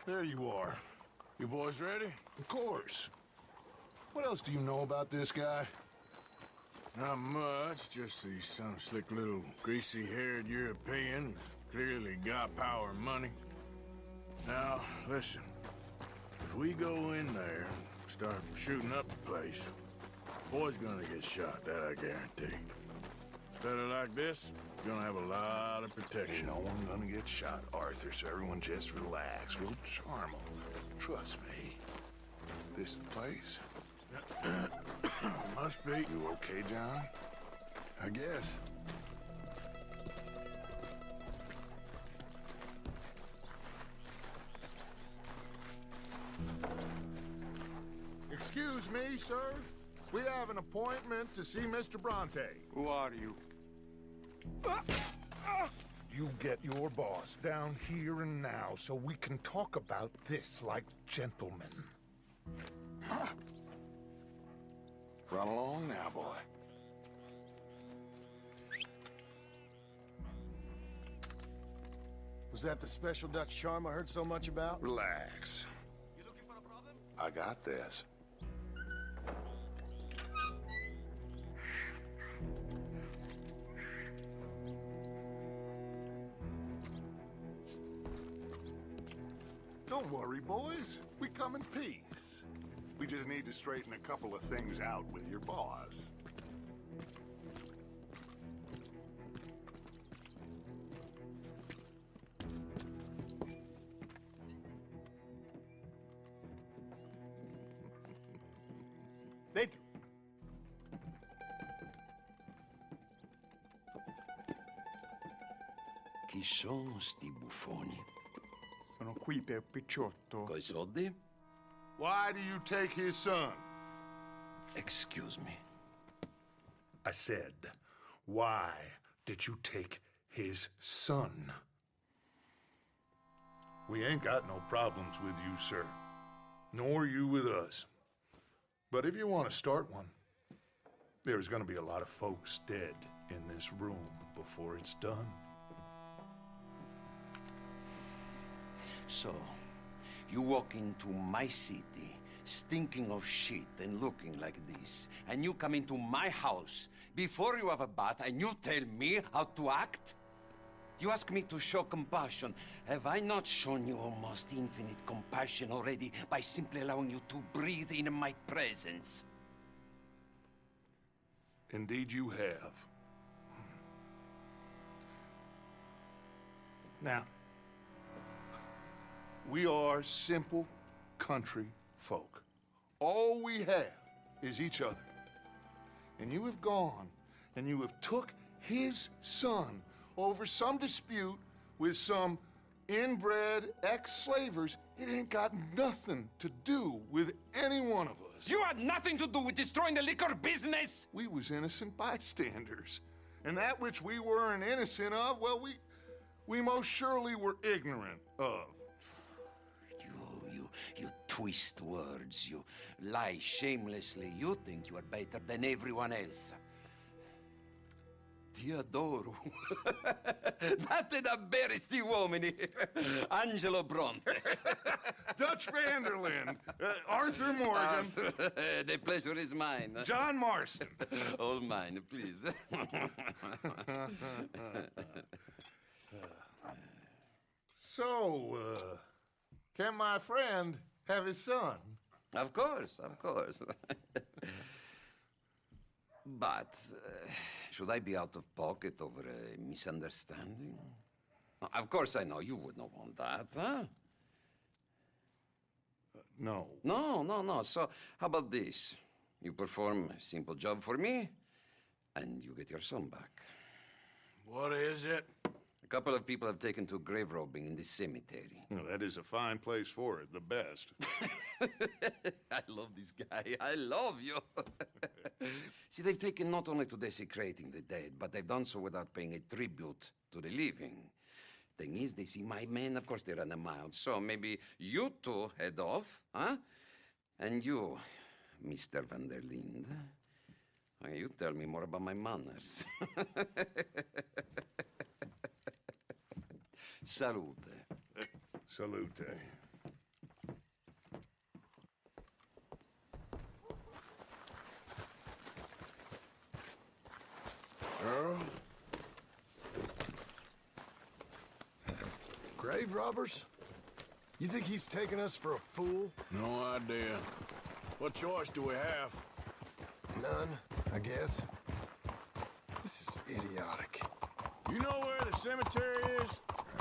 There you are. You boys ready? Of course. What else do you know about this guy? Not much, just he's some slick little greasy-haired European who's clearly got power and money. Now, listen. If we go in there and start shooting up the place, boy's gonna get shot, that I guarantee. Better like this, gonna have a lot of protection. Ain't no one gonna get shot, Arthur, so everyone just relax. We'll charm them. Trust me. This the place? Must be. You okay, John? I guess. Excuse me, sir. We have an appointment to see Mr. Bronte. Who are you? You get your boss down here and now so we can talk about this like gentlemen. Run along now, boy. Was that the special Dutch charm I heard so much about? Relax. You looking for a problem? I got this. Don't worry, boys. We come in peace. We just need to straighten a couple of things out with your boss. Thank you. Chi sono sti buffoni? Sono qui per Picciotto. Coi soldi? Why do you take his son? Excuse me. I said, why did you take his son? We ain't got no problems with you, sir. Nor you with us. But if you want to start one, there's gonna be a lot of folks dead in this room before it's done. So, you walk into my city, stinking of shit and looking like this, and you come into my house before you have a bath and you tell me how to act? You ask me to show compassion. Have I not shown you almost infinite compassion already by simply allowing you to breathe in my presence? Indeed you have. Now, we are simple country folk. All we have is each other. And you have gone and you have took his son over some dispute with some inbred ex-slavers. It ain't got nothing to do with any one of us. You had nothing to do with destroying the liquor business! We was innocent bystanders. And that which we weren't innocent of, well, we most surely were ignorant of. You twist words, you lie shamelessly, you think you are better than everyone else. Ti adoro. Date davvero sti uomini. Angelo Bronte. Dutch Vanderlyn. Arthur Morgan. Arthur, the pleasure is mine. John Marston. All mine, please. So, can my friend have his son? Of course, of course. But, should I be out of pocket over a misunderstanding? Of course I know you would not want that, huh? No. No. So, how about this? You perform a simple job for me, and you get your son back. What is it? A couple of people have taken to grave robbing in this cemetery. Well, that is a fine place for it, the best. I love this guy. I love you. See, they've taken not only to desecrating the dead, but they've done so without paying a tribute to the living. Thing is, they see my men, of course they run a mile. So maybe you two head off, huh? And you, Mr. Van der Linde, you tell me more about my manners. Salute. Salute. Earl? Grave robbers? You think he's taking us for a fool? No idea. What choice do we have? None, I guess. This is idiotic. You know where the cemetery is?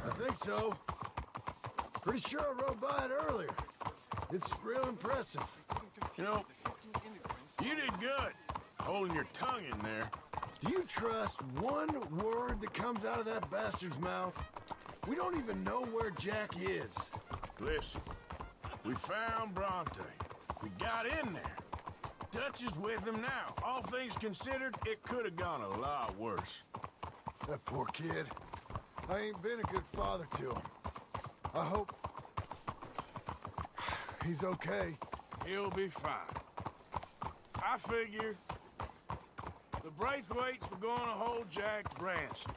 I think so. Pretty sure I rode by it earlier. It's real impressive. You know, you did good, holding your tongue in there. Do you trust one word that comes out of that bastard's mouth? We don't even know where Jack is. Listen, we found Bronte. We got in there. Dutch is with him now. All things considered, it could have gone a lot worse. That poor kid. I ain't been a good father to him. I hope he's okay. He'll be fine. I figure the Braithwaites were going to hold Jack ransom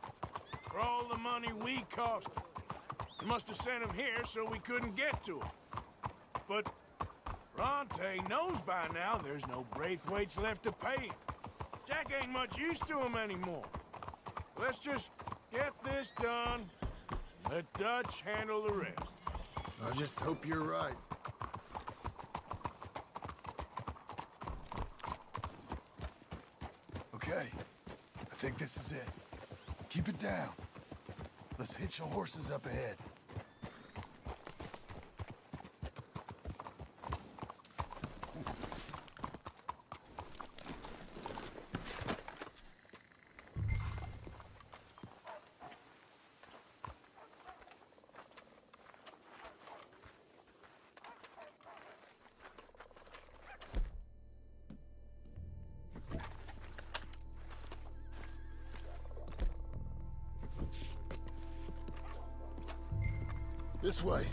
for all the money we cost him. They must have sent him here so we couldn't get to him. But Bronte knows by now there's no Braithwaites left to pay him. Jack ain't much use to him anymore. Let's just get this done. Let Dutch handle the rest. I just hope you're right. Okay, I think this is it. Keep it down. Let's hitch the horses up ahead. This way.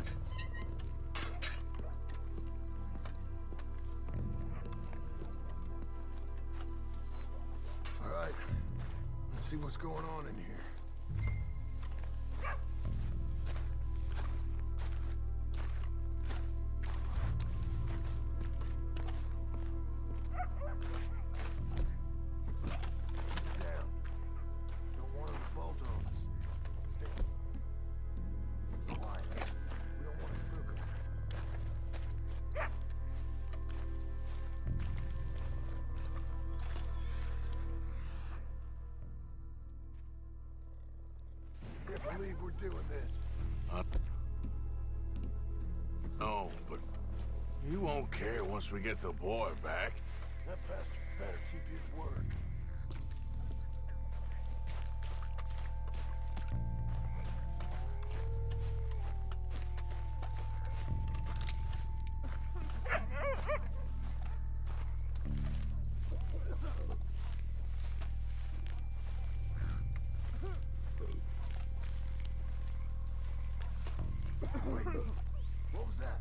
All right. Let's see what's going on in here. I believe we're doing this. No, but he won't care once we get the boy back. That bastard better keep his word. What was that?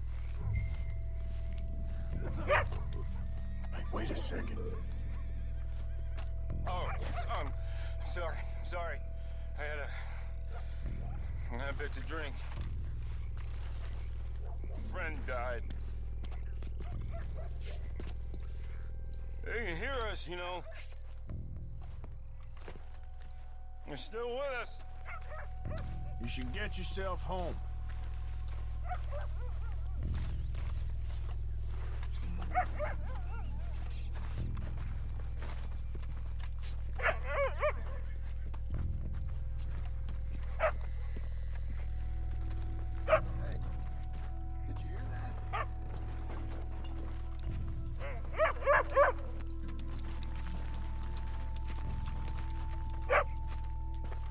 Hey, wait a second. Oh, sorry. I had a bit to drink. A friend died. They can hear us, you know. They're still with us. You should get yourself home.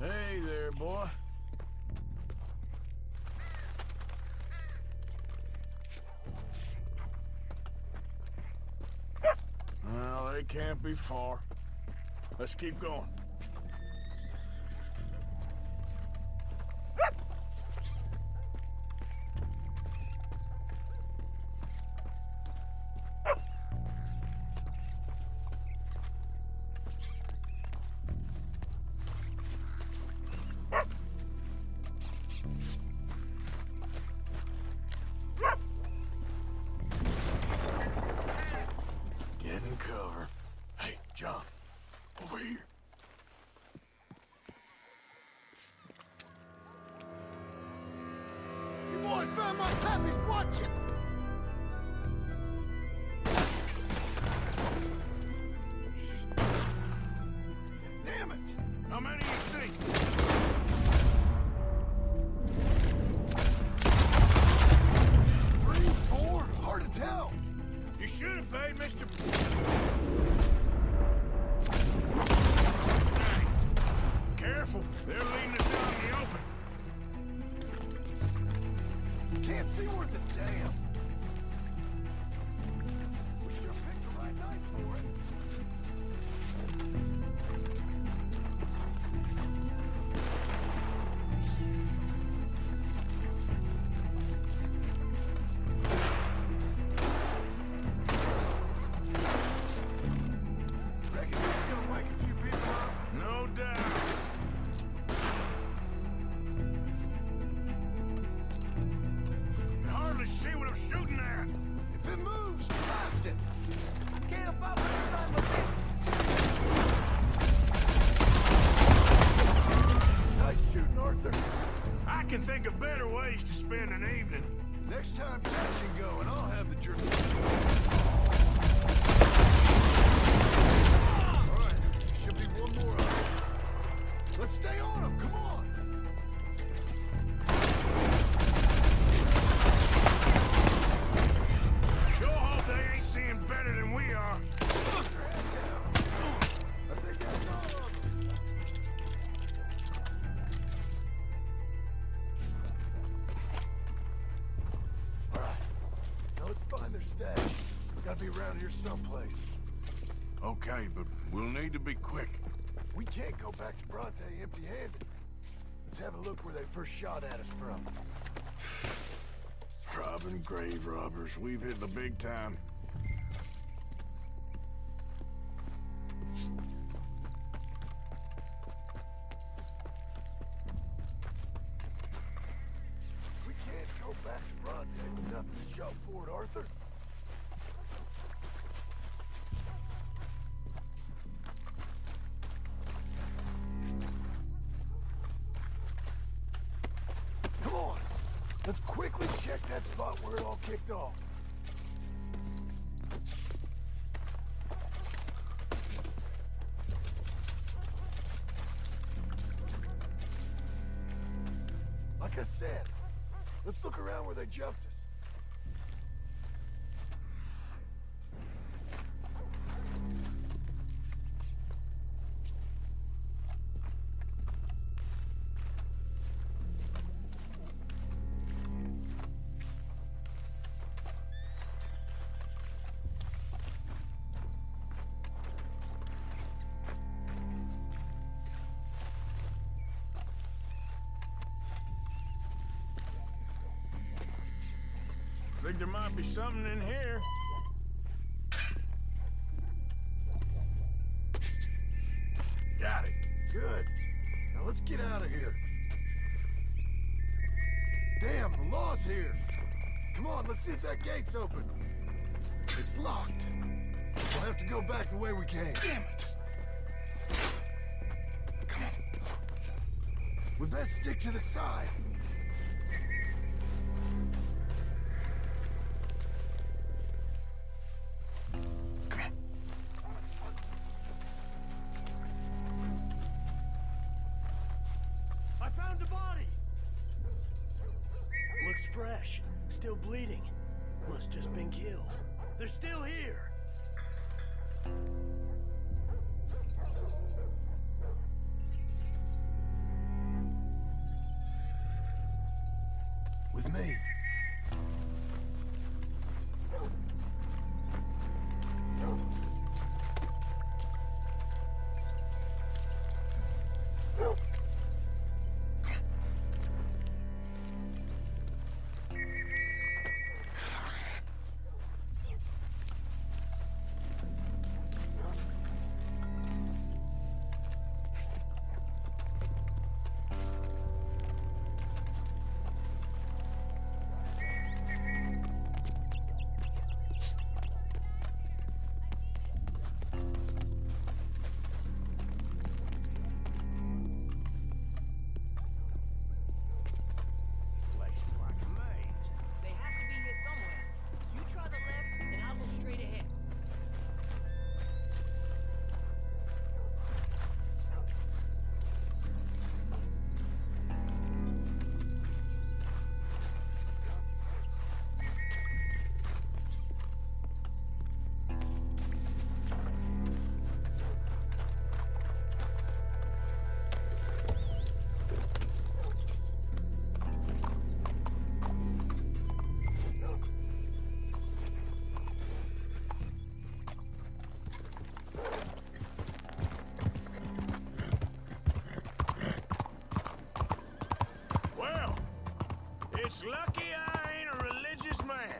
Hey there, boy. can't be far. Let's keep going. Get in cover. Hey, John, over here. You boys found my puppies, watch it! Damn it! How many you see? Three, four? Hard to tell. You should have paid Mr. Hey, careful. They're leading us out in the open. Can't see worth a damn. We sure picked the right night for it. Reckon he's gonna wake a few people up? No doubt. Can hardly see what I'm shooting at. If it moves, blast it! I can't about inside my bitch. Nice shooting, Arthur. I can think of better ways to spend an evening. Next time, Jack can go, and I'll have the jerky. All right, should be one more up. Let's stay on him, come on! Sure hope they ain't seeing better than we are. I think that's all of them. All right, now let's find their stash. Gotta be around here someplace. Okay, but we'll need to be quick. We can't go back to Bronte empty-handed. Let's have a look where they first shot at us from. Robbing grave robbers. We've hit the big time. We can't go back to Bronte with nothing to show for it, Arthur. Come on. Let's quickly check that spot where it all kicked off. Like I said, let's look around where they jumped us. Think there might be something in here. Got it. Good. Now let's get out of here. Damn, the law's here. Come on, let's see if that gate's open. It's locked. We'll have to go back the way we came. Damn it. Come on. We best stick to the side. Come on. I found a body! Looks fresh. Still bleeding. Must just been killed. They're still here! With me. It's lucky I ain't a religious man.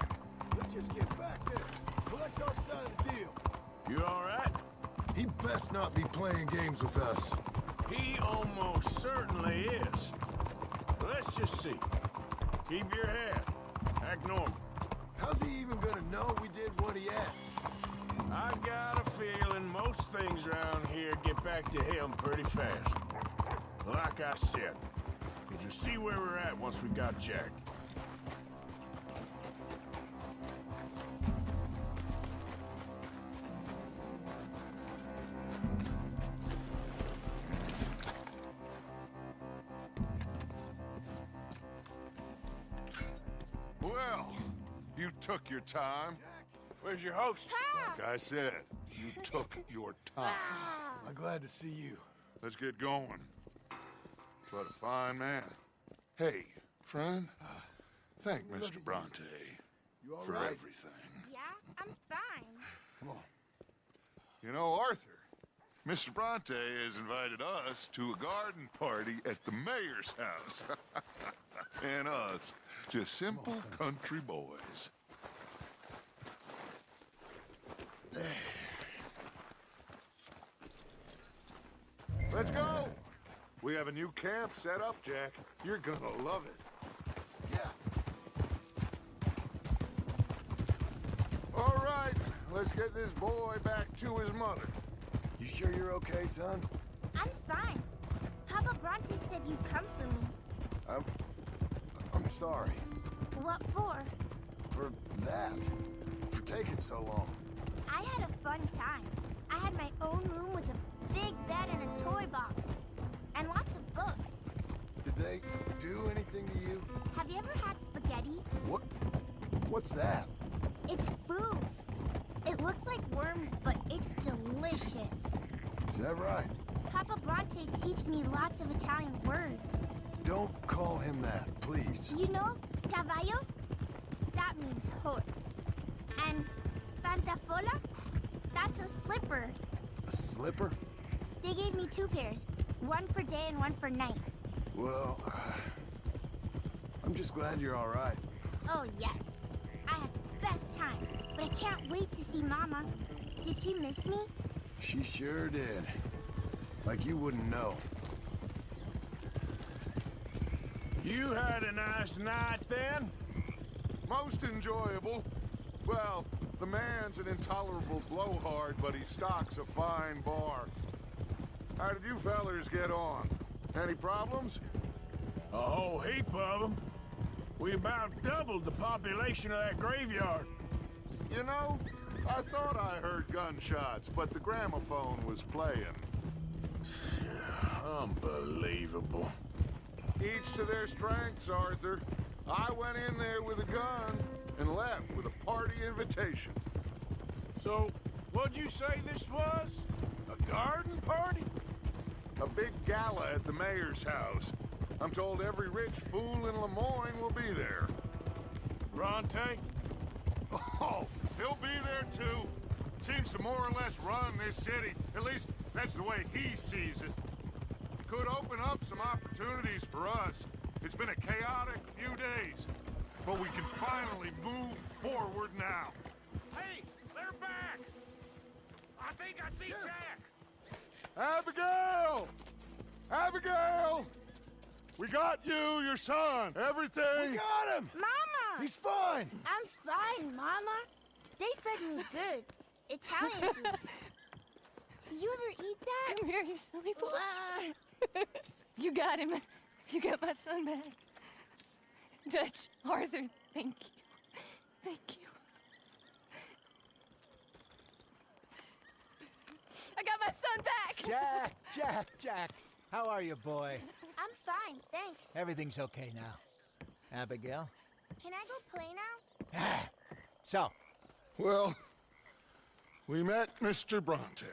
Let's just get back there. Collect our side of the deal. You all right? He best not be playing games with us. He almost certainly is. Let's just see. Keep your head. Act normal. How's he even gonna know we did what he asked? I got a feeling most things around here get back to him pretty fast. Like I said, we'll just see where we're at once we got Jack. Well, you took your time. Where's your host? Like I said, you took your time. I'm glad to see you. Let's get going. What a fine man. Hey, friend, thank Mr. Bronte You all for right? everything. Yeah, I'm fine. Come on. You know, Arthur, Mr. Bronte has invited us to a garden party at the mayor's house. And us, just simple country boys. Let's go! We have a new camp set up, Jack. You're gonna love it. Yeah. All right, let's get this boy back to his mother. You sure you're okay, son? I'm fine. Papa Bronte said you'd come for me. I'm sorry. What for? For that. For taking so long. I had a fun time. I had my own room with a big bed and a toy box. And lots of books. Did they do anything to you? Have you ever had spaghetti? What's that? It's food. It looks like worms, but it's delicious. Is that right? Papa Bronte teach me lots of Italian words. Don't call him that, please. You know, caballo? That means horse. And pantafola? That's a slipper. A slipper? They gave me 2 pairs. One for day and one for night. Well, I'm just glad you're all right. Oh, yes. I had the best time. But I can't wait to see Mama. Did she miss me? She sure did. Like you wouldn't know. You had a nice night then? Most enjoyable. Well, the man's an intolerable blowhard, but he stocks a fine bar. How did you fellers get on? Any problems? A whole heap of them. We about doubled the population of that graveyard. You know, I thought I heard gunshots, but the gramophone was playing. Unbelievable. Each to their strengths, Arthur. I went in there with a gun and left with a party invitation. So, what'd you say this was? A garden party? A big gala at the mayor's house. I'm told every rich fool in Lemoyne will be there. Bronte? Oh, he'll be there too. Seems to more or less run this city. At least, that's the way he sees it. Could open up some opportunities for us. It's been a chaotic few days, but we can finally move forward now. Hey, they're back! I think I see Jack! Abigail! Abigail! We got you, your son, everything. We got him! Mama! He's fine! I'm fine, Mama. They fed me good. Italian food. Did you ever eat that? Come here, you silly boy. You got him. You got my son back. Dutch, Arthur, thank you. Thank you. I got my son back! Jack. How are you, boy? I'm fine, thanks. Everything's okay now. Abigail? Can I go play now? So, Well, we met Mr. Bronte.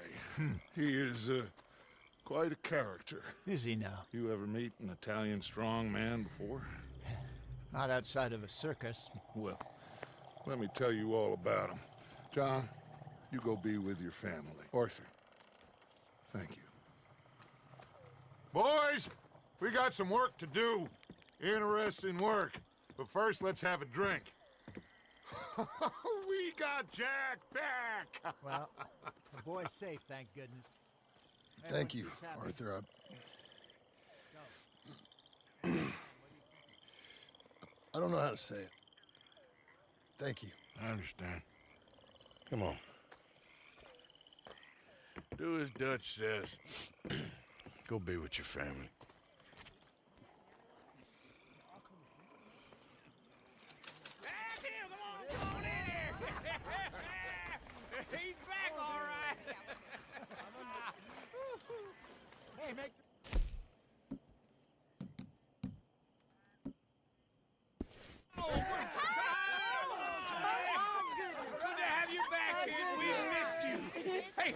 He is quite a character. is he now? You ever meet an Italian strong man before? Not outside of a circus. Well, let me tell you all about him. John, you go be with your family. Arthur, thank you. Boys, we got some work to do. Interesting work. But first, let's have a drink. We got Jack back! Well, the boy's safe, thank goodness. Thank you, Everyone seems happy. Arthur. So, I don't know how to say it. Thank you. I understand. Come on. Do as Dutch says. Go be with your family. He's back, all right. hey, make Good to have you back, kid. We missed you. Hey,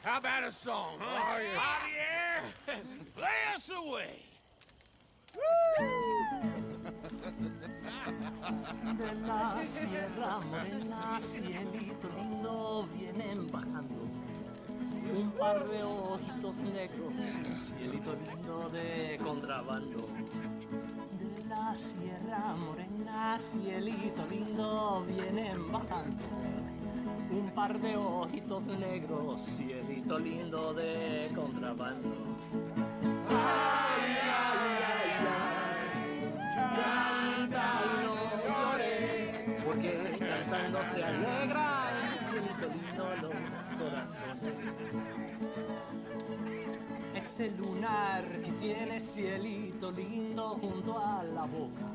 how about a song, huh? Javier, play us away. De la sierra morena, cielito lindo, vienen bajando un par de ojitos negros, cielito lindo de contrabando. De la sierra morena, cielito lindo, vienen bajando un par de ojitos negros, cielito lindo de contrabando. Ay, ay, ay, ay, canta y no llores, porque cantando se alegran, cielito lindo, los corazones. Ese lunar que tiene cielito lindo junto a la boca,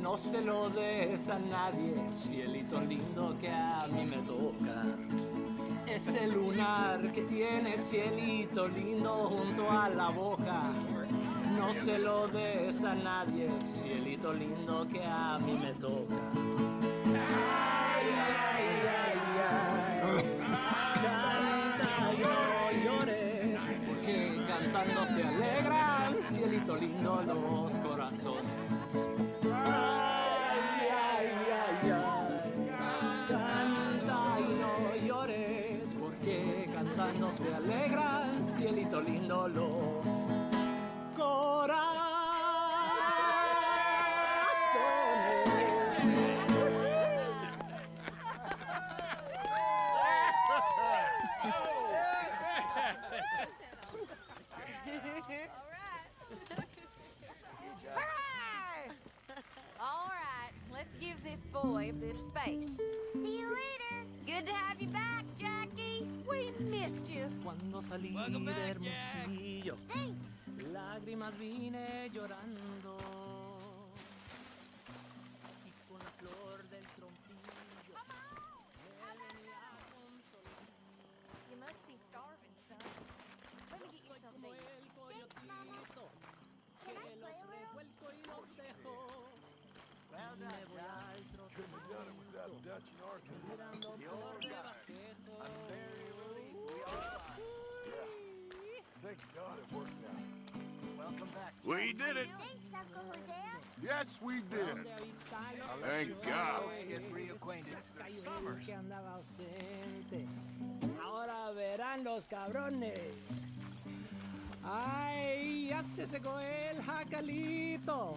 no se lo des a nadie, cielito lindo que a mí me toca. Ese lunar que tiene cielito lindo junto a la boca, no se lo des a nadie, cielito lindo que a mí me toca. Ay, ay, ay, ay, canta y no llores, porque cantando se alegran, cielito lindo, los corazones. Ay, ay, ay, ay, canta y no llores, porque cantando se alegran, cielito lindo, los corazones. All right, let's give this boy a bit of space. See you later. Good to have you back, Jackie. We missed you. Cuando salí de Hermosillo, Thanks. lágrimas vine llorando. Y con la flor del trompillo, me venía consolando. You must be starving, son. Let me get you Soy something. como el coyotito, que Can I los play a little? revuelco y los dejo. Well Me done, voy Doc. al Couldn't have done it without Dutch and Arthur. mirando por debajejo. Thank God it worked out. Welcome back. We did it. Thanks, Uncle Hosea. Yes, we did. Thank God. Let's get reacquainted. Que andaba ausente. Ahora verán los cabrones. Ay, ya se secó el jacalito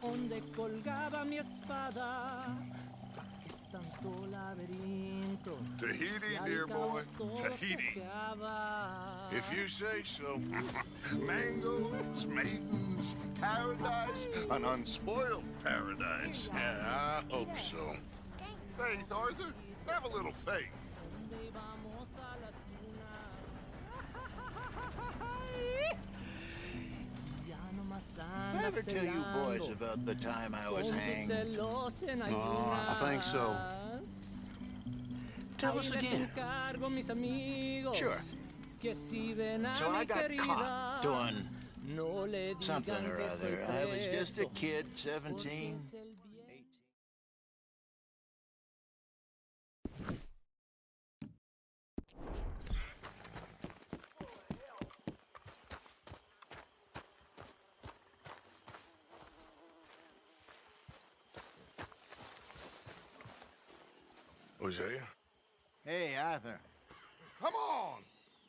donde colgaba mi espada. Que es tanto laberinto. Tahiti, si al dear cabo boy. todo se Tahiti. acaba. If you say so. Mangoes, maidens, paradise, an unspoiled paradise. Yeah, I hope so. Faith, Arthur. Have a little faith. ¿Dónde vamos a las lunas? Ya nomás andas Ever tell you boys celando about the time I was con tus hanged? celos en I think so. ayunas. Tell us Ahí les again. encargo, mis amigos, Sure. que si ven a So mi I got querida, caught doing no le digan something or que estoy other. I was just a preso, kid, porque 17. es el bien. Hosea? Hey, Arthur. Come on!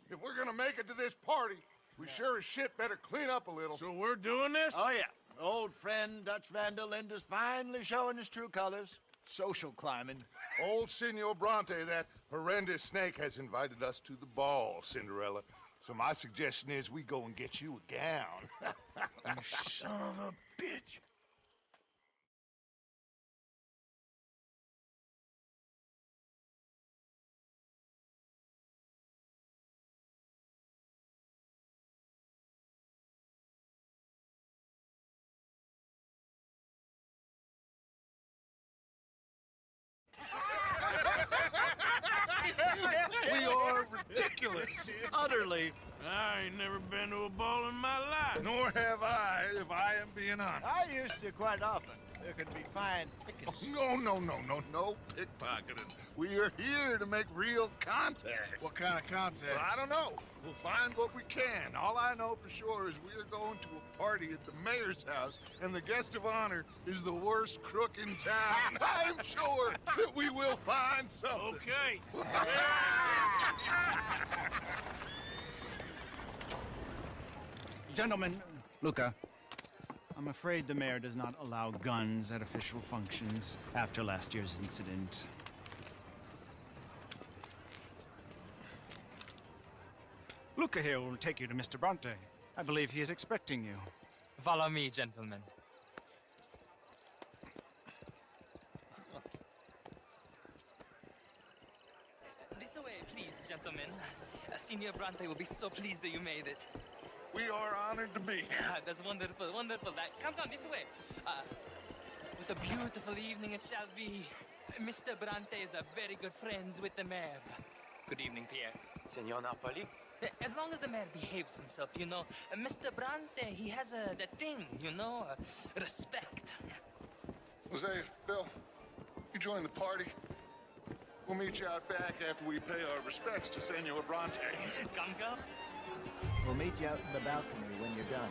If we're gonna make it to this party, we sure as shit better clean up a little. So we're doing this? Oh, yeah. Old friend Dutch Van der Linde's finally showing his true colors. Social climbing. Old Senor Bronte, that horrendous snake, has invited us to the ball, Cinderella. So my suggestion is we go and get you a gown. You son of a bitch. We are ridiculous. Utterly. I ain't never been to a ball in my life. Nor have I, if I am being honest. I used to quite often. There could be fine pickings. No pickpocketing. We are here to make real contact. What kind of contact? Well, I don't know. We'll find what we can. All I know for sure is we are going to a party at the mayor's house, and the guest of honor is the worst crook in town. I'm sure that we will find something. Okay. Gentlemen, Luca, I'm afraid the mayor does not allow guns at official functions after last year's incident. Luca here will take you to Mr. Bronte. I believe he is expecting you. Follow me, gentlemen. This way, please, gentlemen. Senior Bronte will be so pleased that you made it. We are honored to be here. That's wonderful, wonderful. Come, this way. What a beautiful evening it shall be. Mr. Bronte is a very good friends with the mayor. Good evening, Pierre. Senor Napoli? As long as the mayor behaves himself, you know. Mr. Bronte, he has that thing, you know, respect. Jose, Bill, you join the party. We'll meet you out back after we pay our respects to Senor Bronte. Come. We'll meet you out in the balcony when you're done.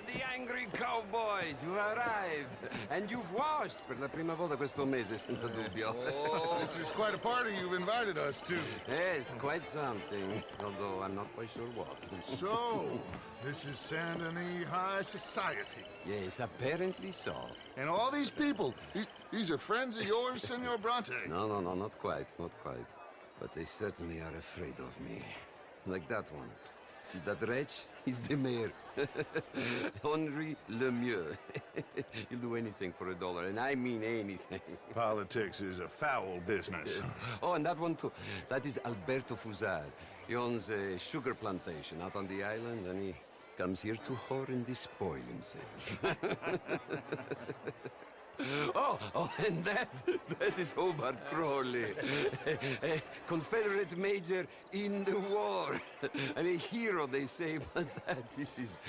The angry cowboys, you arrived. And you've washed per la prima volta questo mese, senza dubbio. This is quite a party you've invited us to. Yes, quite something. Although I'm not quite sure what. So, this is Saint Denis High Society. Yes, apparently so. And all these people, these are friends of yours, Senor Bronte? No, not quite, not quite. But they certainly are afraid of me. Like that one. See that wretch? He's the mayor. Henri Lemieux. He'll do anything for $1, and I mean anything. Politics is a foul business. Yes. Oh, and that one too. That is Alberto Fusar. He owns a sugar plantation out on the island, and he comes here to whore and despoil himself. Oh, and that is Hobart Crawley, a Confederate major in the war. And a hero, they say, but that is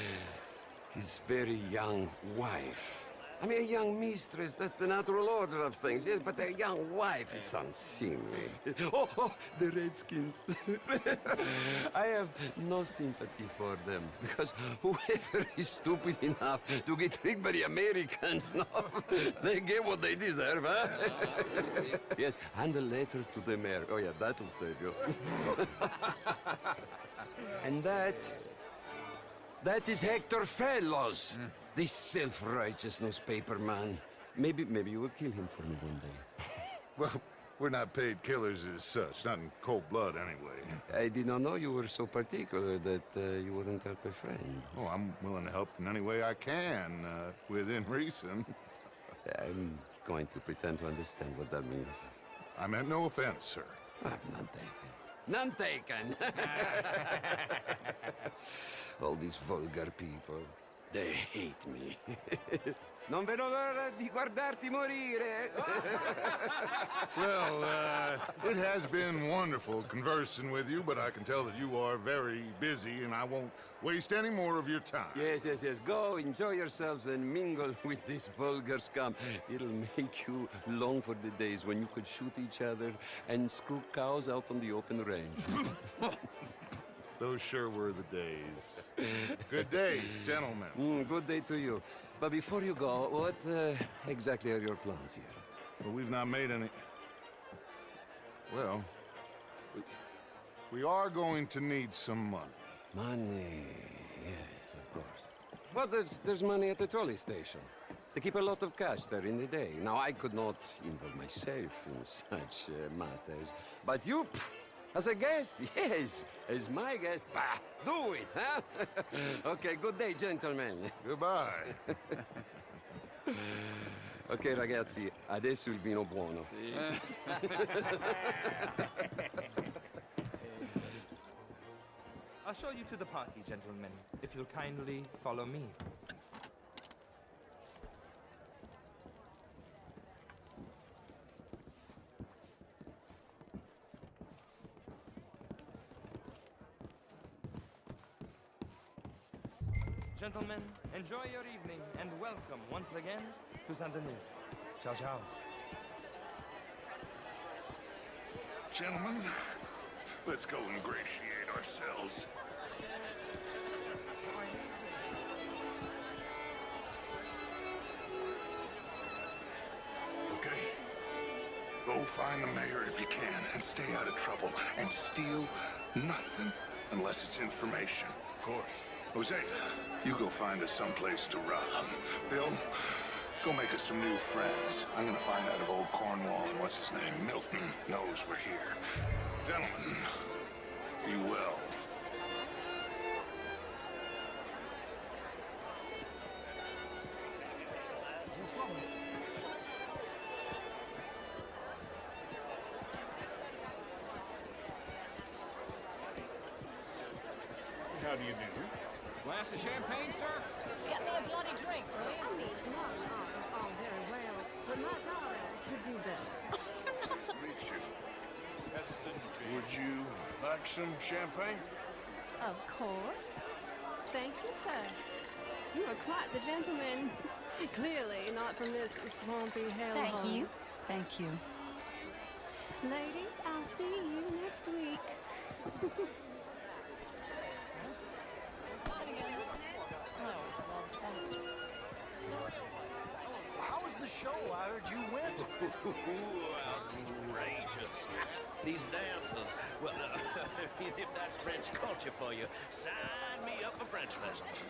his very young wife. I mean, a young mistress, that's the natural order of things, yes, but a young wife is unseemly. Oh, the Redskins. I have no sympathy for them, because whoever is stupid enough to get tricked by the Americans, no, they get what they deserve, huh? Yes, and a letter to the mayor. Oh, yeah, that'll save you. And that is Hector Fellows. This self-righteous newspaper man. Maybe you will kill him for me one day. Well, we're not paid killers as such, not in cold blood anyway. I did not know you were so particular that you wouldn't help a friend. Oh, I'm willing to help in any way I can, within reason. I'm going to pretend to understand what that means. I meant no offense, sir. None taken. None taken! All these vulgar people. They hate me. Non vedo l'ora di guardarti morire. Well, it has been wonderful conversing with you, but I can tell that you are very busy, and I won't waste any more of your time. Yes. Go, enjoy yourselves, and mingle with this vulgar scum. It'll make you long for the days when you could shoot each other and screw cows out on the open range. Those sure were the days. Good day, gentlemen. Good day to you. But before you go, what exactly are your plans here? Well, we've not made any... Well, we are going to need some money. Money, yes, of course. Well, there's money at the trolley station. They keep a lot of cash there in the day. Now, I could not involve myself in such matters. But you, as a guest, yes, as my guest, bah, do it, huh? Okay, good day, gentlemen. Goodbye. Ok, ragazzi, adesso il vino buono. I'll show you to the party, gentlemen, if you'll kindly follow me. Gentlemen, enjoy your evening and welcome once again to Saint-Denis. Ciao, ciao. Gentlemen, let's go ingratiate ourselves. Okay. Go find the mayor if you can and stay out of trouble. And steal nothing unless it's information. Of course. Hosea, you go find us someplace to rob. Bill, go make us some new friends. I'm gonna find out if old Cornwall and what's his name, Milton, knows we're here. Gentlemen, be well. How do you do? Glass of champagne, sir? Get me a bloody drink, will you? I mean, not an art is all very well, but my daughter could do better. You're not so... Would you like some champagne? Of course. Thank you, sir. You are quite the gentleman. Clearly not from this swampy hellhole. Thank you. Thank you. Ladies, I'll see you next week. How was the show? I heard you went. Outrageous. These dancers. Well, if that's French culture for you, sign me up for French lessons.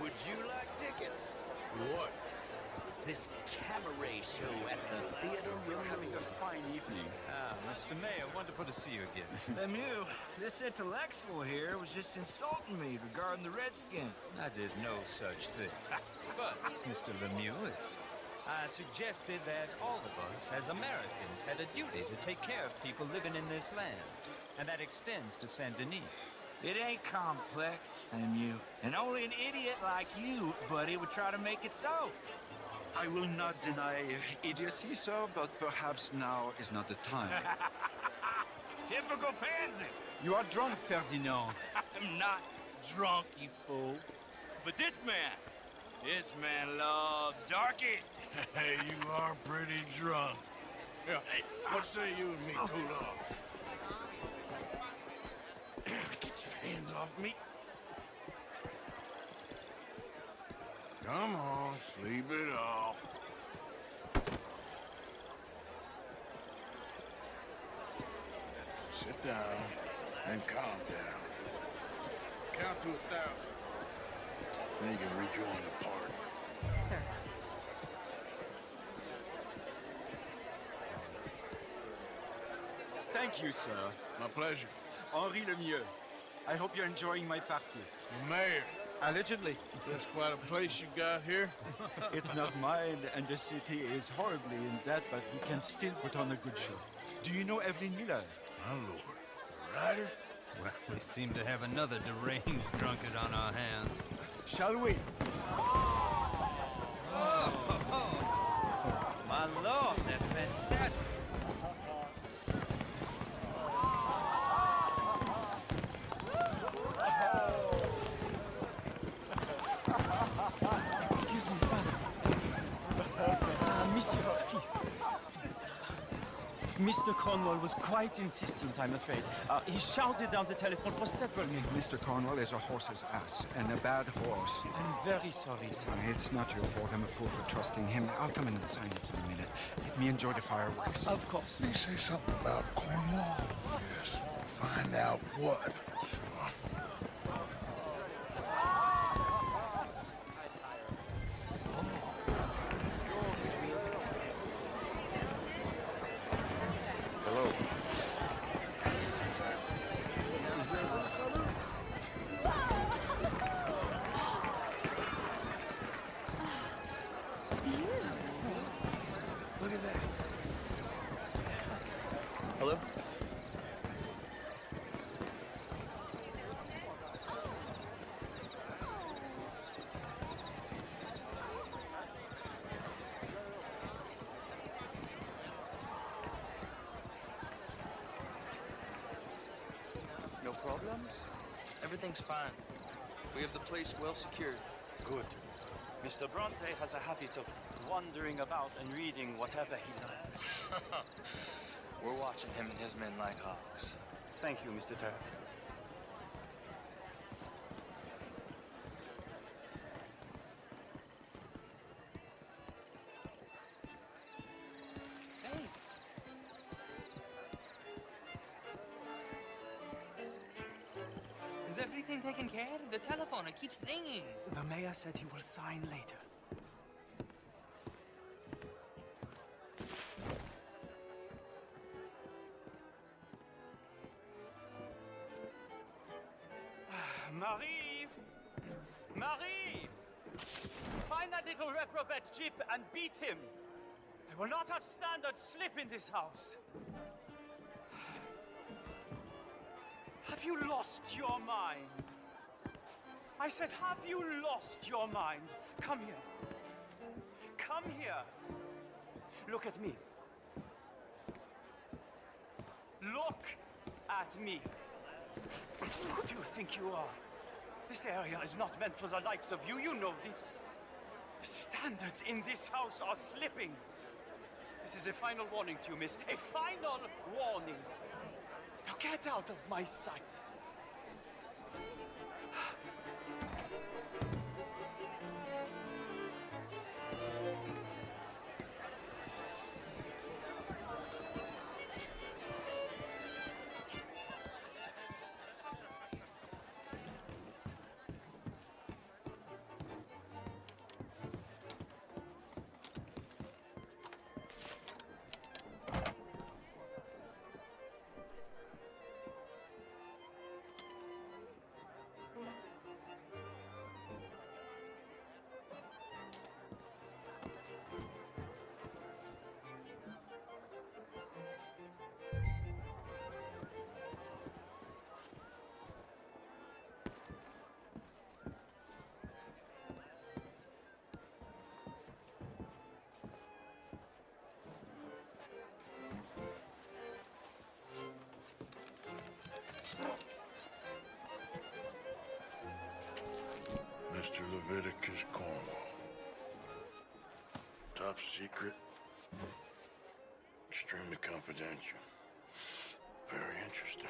Would you like tickets? What? This cabaret show at the theater room. Having a fine evening. Ah, Mr. Mayor, wonderful to see you again. Lemieux, this intellectual here was just insulting me regarding the Redskin. I did no such thing. But, Mr. Lemieux, I suggested that all of us, as Americans, had a duty to take care of people living in this land. And that extends to Saint-Denis. It ain't complex, Lemieux. And only an idiot like you, buddy, would try to make it so. I will not deny idiocy, sir, but perhaps now is not the time. Typical pansy. You are drunk, Ferdinand. I'm not drunk, you fool. But this man loves darkies. Hey, you are pretty drunk. Yeah, hey, what say you and me cool off? Get your hands off me. Come on, sleep it off. Sit down and calm down. Count to 1,000. Then you can rejoin the party. Sir. Thank you, sir. My pleasure. Henri Lemieux. I hope you're enjoying my party. The mayor. Allegedly. That's quite a place you got here. It's not mine, and the city is horribly in debt, but we can still put on a good show. Do you know Evelyn Miller? My lord. The writer? Well, we seem to have another deranged drunkard on our hands. Shall we? Oh, my lord, they're fantastic. Excuse me, brother. Monsieur, please. Mr. Cornwall was quite insistent, I'm afraid. He shouted down the telephone for several minutes. Mr. Cornwall is a horse's ass, and a bad horse. I'm very sorry, sir. It's not your fault. I'm a fool for trusting him. I'll come in and sign it in a minute. Let me enjoy the fireworks. Of course. Did he say something about Cornwall? Yes. Find out what. Sure. Hello. Look at that. Hello? No problems? Everything's fine. We have the place well secured. Good. Mr. Bronte has a habit of wandering about and reading whatever he likes. We're watching him and his men like hawks. Thank you, Mr. Turk. Hey. Is everything taken care of? The telephone, it keeps ringing. The mayor said he will sign later. Marie! Marie! Find that little reprobate Jip and beat him. I will not have standard slip in this house. Have you lost your mind? I said, have you lost your mind? Come here. Come here. Look at me. Look at me. Who do you think you are? This area is not meant for the likes of you. You know this. The standards in this house are slipping. This is a final warning to you, miss. A final warning. Now get out of my sight. Mr. Leviticus Cornwall. Top secret. Extremely confidential. Very interesting.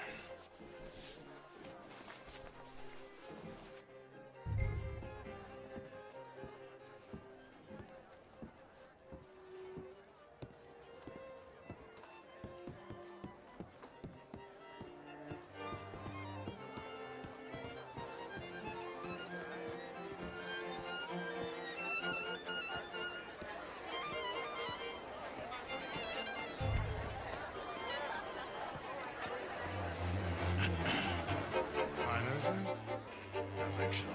I think so.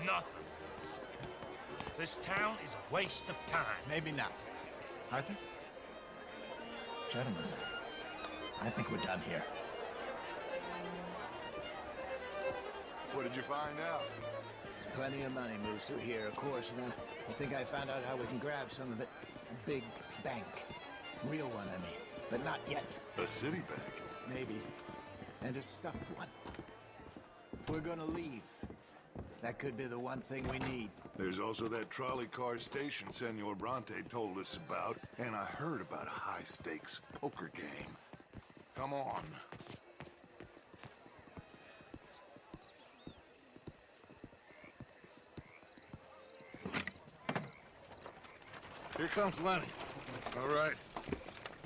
Nothing. This town is a waste of time. Maybe not. Arthur? Gentlemen, I think we're done here. What did you find out? There's plenty of money moves through here, of course, and I think I found out how we can grab some of it. A big bank. Real one, I mean. But not yet. A city bank? Maybe. And a stuffed one. If we're gonna leave, that could be the one thing we need. There's also that trolley car station Senor Bronte told us about, and I heard about a high-stakes poker game. Come on. Here comes Lenny. All right,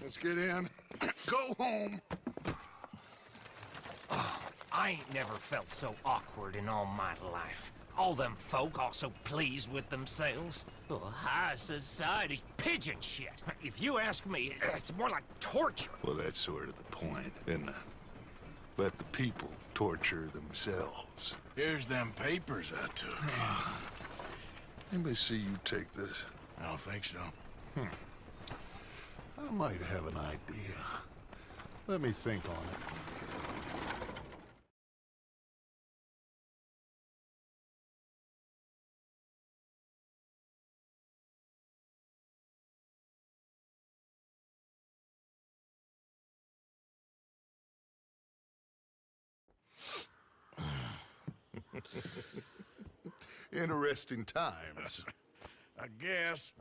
let's get in. Go home. I ain't never felt so awkward in all my life. All them folk all so pleased with themselves. Oh, high society's pigeon shit. If you ask me, it's more like torture. Well, that's sort of the point, isn't it? Let the people torture themselves. Here's them papers I took. Anybody see you take this? I don't think so. I might have an idea. Let me think on it. Interesting times. I guess.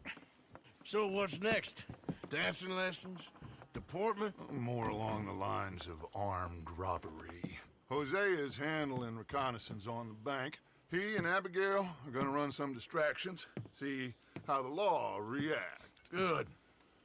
So what's next? Dancing lessons? Deportment? More along the lines of armed robbery. Jose is handling reconnaissance on the bank. He and Abigail are gonna run some distractions, see how the law react. Good.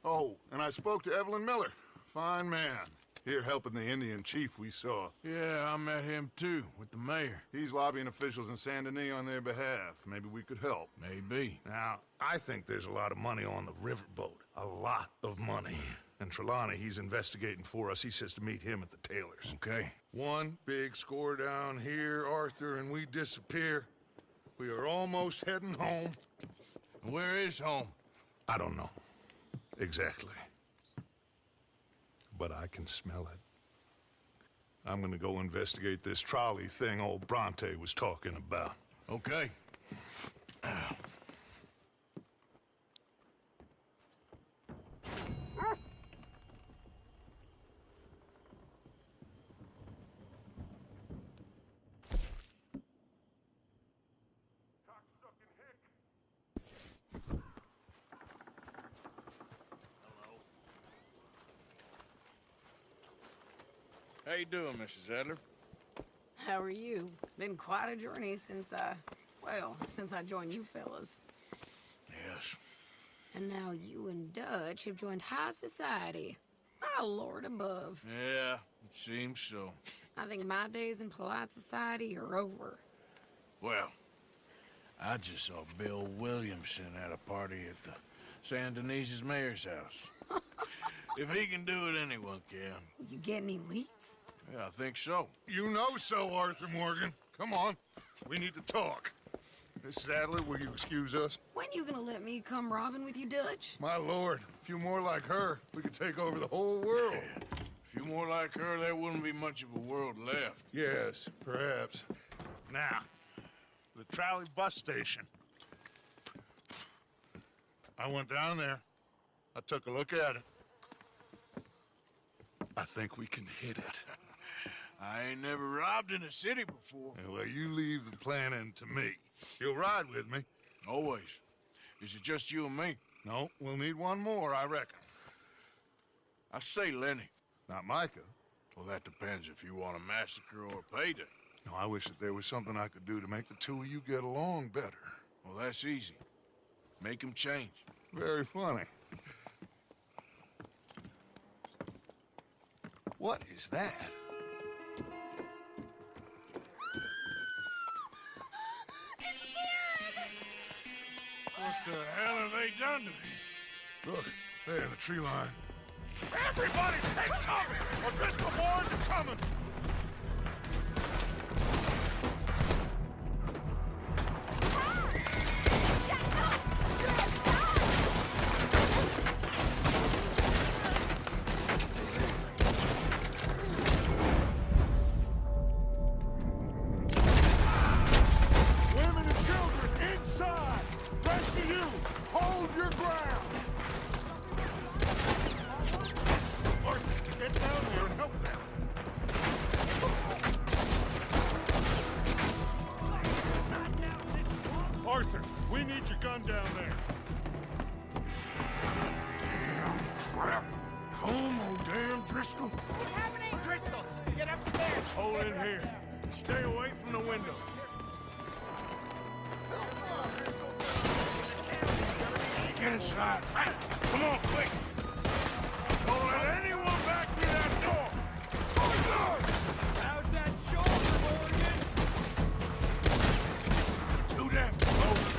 Oh, and I spoke to Evelyn Miller. Fine man. Here helping the Indian chief we saw. Yeah, I met him too, with the mayor. He's lobbying officials in Saint Denis on their behalf. Maybe we could help. Maybe. Now, I think there's a lot of money on the riverboat. A lot of money. And Trelawney, he's investigating for us. He says to meet him at the Taylor's. Okay. One big score down here, Arthur, and we disappear. We are almost heading home. Where is home? I don't know. Exactly. But I can smell it. I'm gonna go investigate this trolley thing old Bronte was talking about. Okay. How you doing, Mrs. Adler? How are you? Been quite a journey since I joined you fellas. Yes. And now you and Dutch have joined high society. My lord above. Yeah, it seems so. I think my days in polite society are over. Well, I just saw Bill Williamson at a party at the San Denis's mayor's house. If he can do it, anyone can. You get any leads? Yeah, I think so. You know so, Arthur Morgan. Come on. We need to talk. Mrs. Adler, will you excuse us? When you gonna let me come robbing with you, Dutch? My lord, a few more like her, we could take over the whole world. Yeah. A few more like her, there wouldn't be much of a world left. Yes, perhaps. Now, the trolley bus station. I went down there. I took a look at it. I think we can hit it. I ain't never robbed in a city before. Yeah, well, you leave the planning to me. You'll ride with me. Always. Is it just you and me? No, we'll need one more, I reckon. I say Lenny. Not Micah. Well, that depends if you want a massacre or a payday. No, I wish that there was something I could do to make the two of you get along better. Well, that's easy. Make them change. Very funny. What is that? What the hell have they done to me? Look, there in the tree line. Everybody take cover! O'Driscoll boys are coming! Arthur, we need your gun down there. Damn crap. Home, oh damn Driscoll. What's happening? Driscoll's, get upstairs. Hold in here. Stay away from the window. Get inside, fast. Come on, quick. Don't let anyone back through that door. How's that shoulder, Morgan? Too damn close.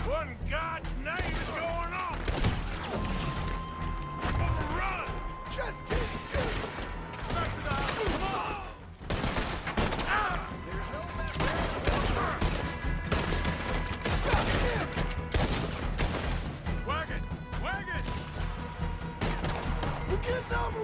What in God's name is going on? Overrun! Just keep shooting! Back to the house! Come on! There's no Wagon! Wagon! We're getting over!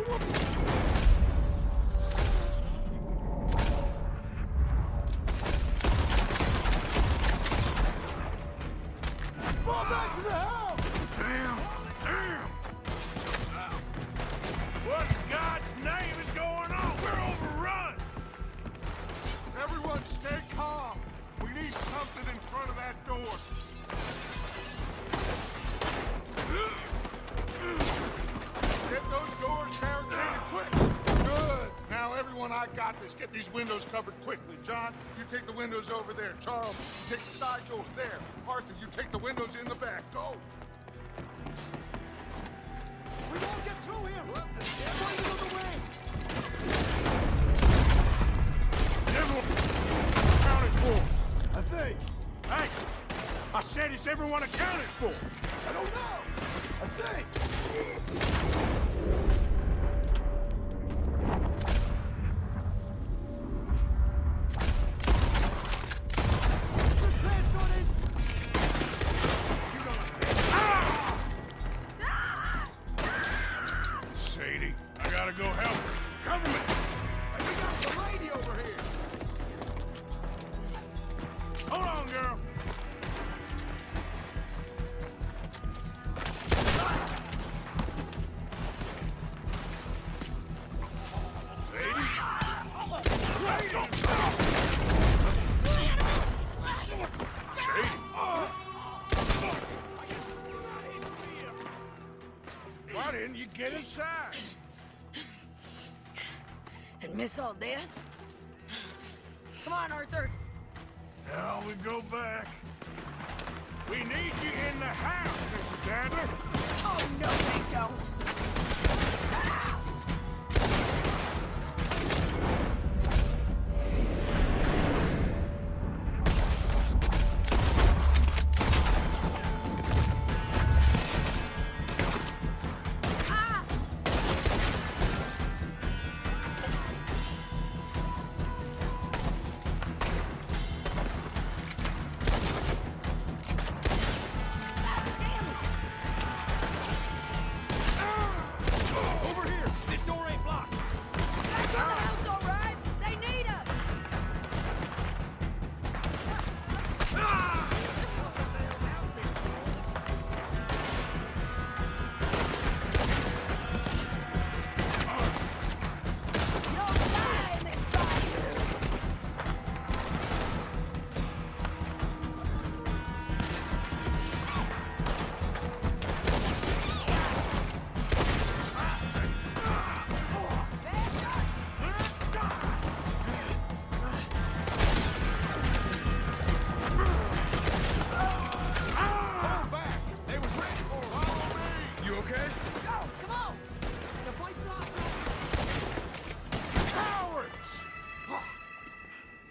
Fall back to the house! Damn! Damn! What in God's name is going on? We're overrun! Everyone stay calm. We need something in front of that door. Get those doors barricaded quick. Good. Now, everyone, I got this. Get these windows covered quickly. John, you take the windows over there. Charles, you take the side doors there. Arthur, you take the windows in the back. Go. We won't get through here. Everyone out of the way. Everyone accounted for, I think. Hey, I said it's everyone accounted for. I don't know. I think. Sadie, I gotta go help her. Cover me! We got some lady over here. Hold on, girl. Why didn't you get inside? And miss all this? Come on, Arthur. Now we go back. We need you in the house, Mrs. Adler. Oh, no, they don't.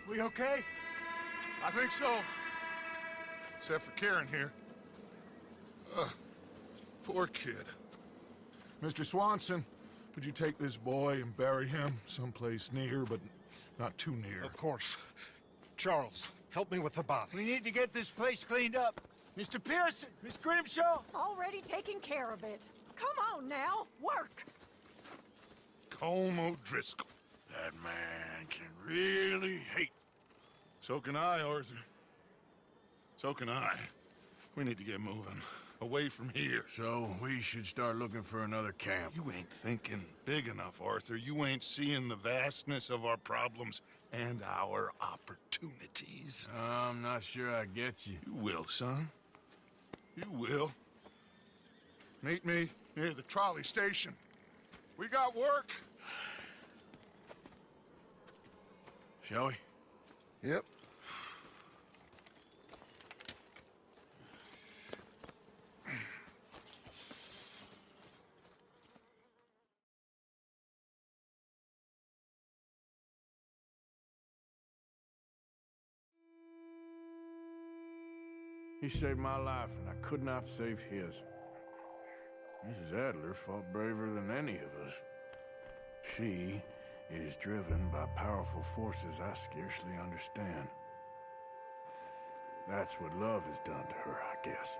We okay? I think so. Except for Karen here. Poor kid. Mr. Swanson, would you take this boy and bury him someplace near, but not too near? Of course. Charles, help me with the body. We need to get this place cleaned up. Mr. Pearson, Miss Grimshaw. Already taking care of it. Come on now, work. Colm O'Driscoll. That man can really hate. So can I, Arthur. So can I. We need to get moving. Away from here. So we should start looking for another camp. You ain't thinking big enough, Arthur. You ain't seeing the vastness of our problems and our opportunities. I'm not sure I get you. You will, son. You will. Meet me near the trolley station. We got work. Shall we? Yep. He saved my life, and I could not save his. Mrs. Adler fought braver than any of us. She is driven by powerful forces I scarcely understand. That's what love has done to her, I guess.